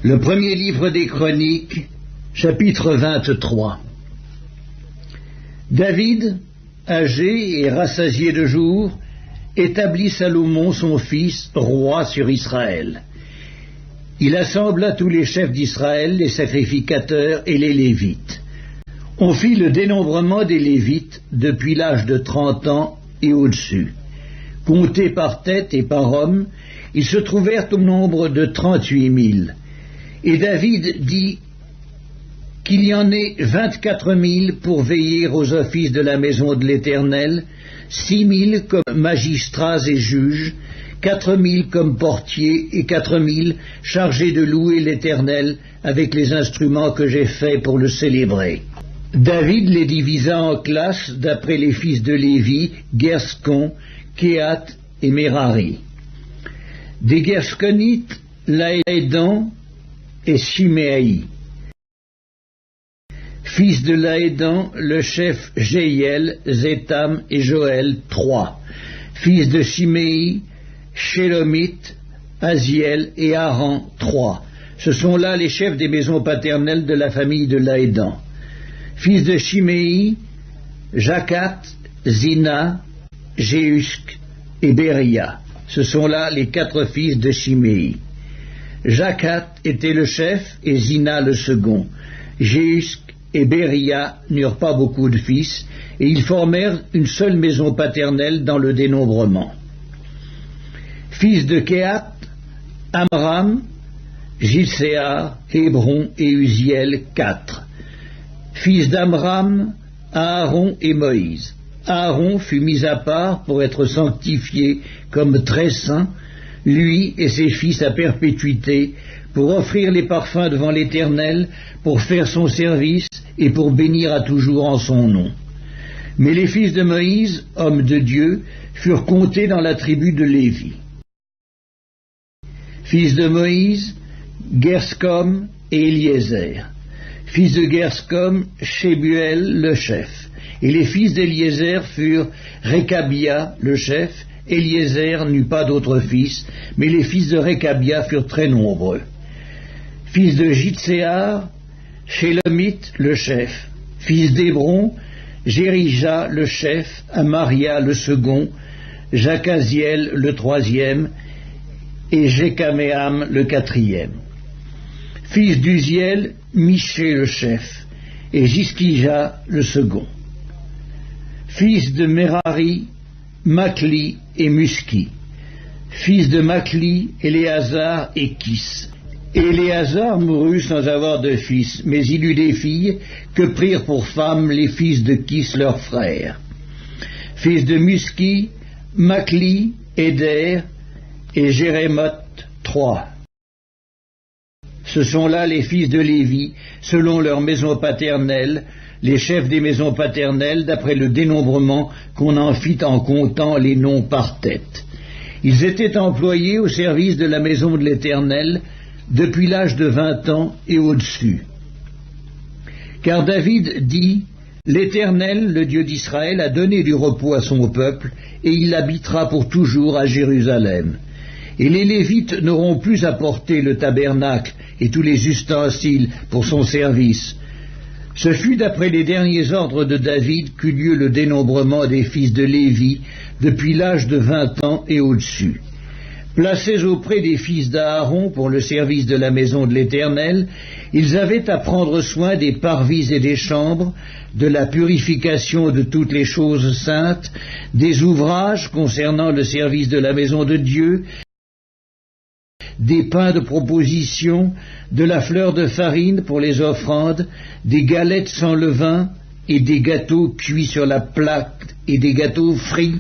Le premier livre des Chroniques, chapitre 23. David, âgé et rassasié de jours, établit Salomon son fils roi sur Israël. Il assembla tous les chefs d'Israël, les sacrificateurs et les Lévites. On fit le dénombrement des Lévites depuis l'âge de 30 ans et au-dessus. Comptés par tête et par homme, ils se trouvèrent au nombre de 38 000. Et David dit qu'il y en ait 24 000 pour veiller aux offices de la maison de l'Éternel, 6 000 comme magistrats et juges, 4 000 comme portiers et 4 000 chargés de louer l'Éternel avec les instruments que j'ai faits pour le célébrer. David les divisa en classes d'après les fils de Lévi, Gershon, Kehat et Merari. Des Gershonites, Laédan et Shiméaï. Fils de Laédan, le chef Jéhiel, Zétam et Joël, 3. Fils de Shiméi, Shélomite, Aziel et Haran, 3. Ce sont là les chefs des maisons paternelles de la famille de Laédan. Fils de Shiméi, Jacat, Zina, Jéhusk et Béria. Ce sont là les 4 fils de Shiméi. Jacat était le chef et Zina le second. Jéhusk et Béria n'eurent pas beaucoup de fils, et ils formèrent une seule maison paternelle dans le dénombrement. Fils de Kehat, Amram, Gilséar, Hébron et Uziel, 4. Fils d'Amram, Aaron et Moïse. Aaron fut mis à part pour être sanctifié comme très saint, lui et ses fils à perpétuité, pour offrir les parfums devant l'Éternel, pour faire son service et pour bénir à toujours en son nom. Mais les fils de Moïse, hommes de Dieu, furent comptés dans la tribu de Lévi. Fils de Moïse, Gershom et Éliézer. Fils de Gershom, Shebuel le chef. Et les fils d'Éliézer furent Récabia le chef. Éliézer n'eut pas d'autres fils, mais les fils de Récabia furent très nombreux. Fils de Jitséar, Shélomite le chef. Fils d'Hébron, Jérija le chef, Amaria le second, Jacaziel le 3e et Jécaméam le 4e. Fils d'Uziel, Miché le chef et Jiskija le second. Fils de Merari, Makli et Muski. Fils de Makli, Éléazar et Kis. Éléazar mourut sans avoir de fils, mais il eut des filles que prirent pour femmes les fils de Kis leur frère. Fils de Muski, Makli, Éder et Jérémoth, 3. Ce sont là les fils de Lévi, selon leur maison paternelle, les chefs des maisons paternelles, d'après le dénombrement qu'on en fit en comptant les noms par tête. Ils étaient employés au service de la maison de l'Éternel depuis l'âge de 20 ans et au-dessus. Car David dit, « L'Éternel, le Dieu d'Israël, a donné du repos à son peuple, et il habitera pour toujours à Jérusalem. Et les Lévites n'auront plus à porter le tabernacle et tous les ustensiles pour son service. » Ce fut d'après les derniers ordres de David qu'eut lieu le dénombrement des fils de Lévi depuis l'âge de 20 ans et au-dessus. Placés auprès des fils d'Aaron pour le service de la maison de l'Éternel, ils avaient à prendre soin des parvis et des chambres, de la purification de toutes les choses saintes, des ouvrages concernant le service de la maison de Dieu, des pains de proposition, de la fleur de farine pour les offrandes, des galettes sans levain et des gâteaux cuits sur la plaque et des gâteaux frits,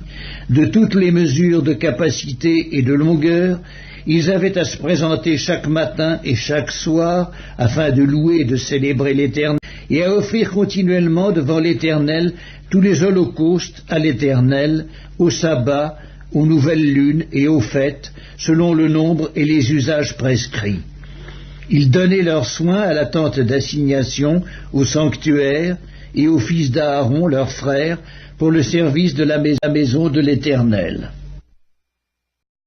de toutes les mesures de capacité et de longueur. Ils avaient à se présenter chaque matin et chaque soir afin de louer et de célébrer l'Éternel et à offrir continuellement devant l'Éternel tous les holocaustes à l'Éternel, au sabbat, aux nouvelles lunes et aux fêtes, selon le nombre et les usages prescrits. Ils donnaient leurs soins à la tente d'assignation, au sanctuaire et aux fils d'Aaron, leurs frères, pour le service de la maison de l'Éternel.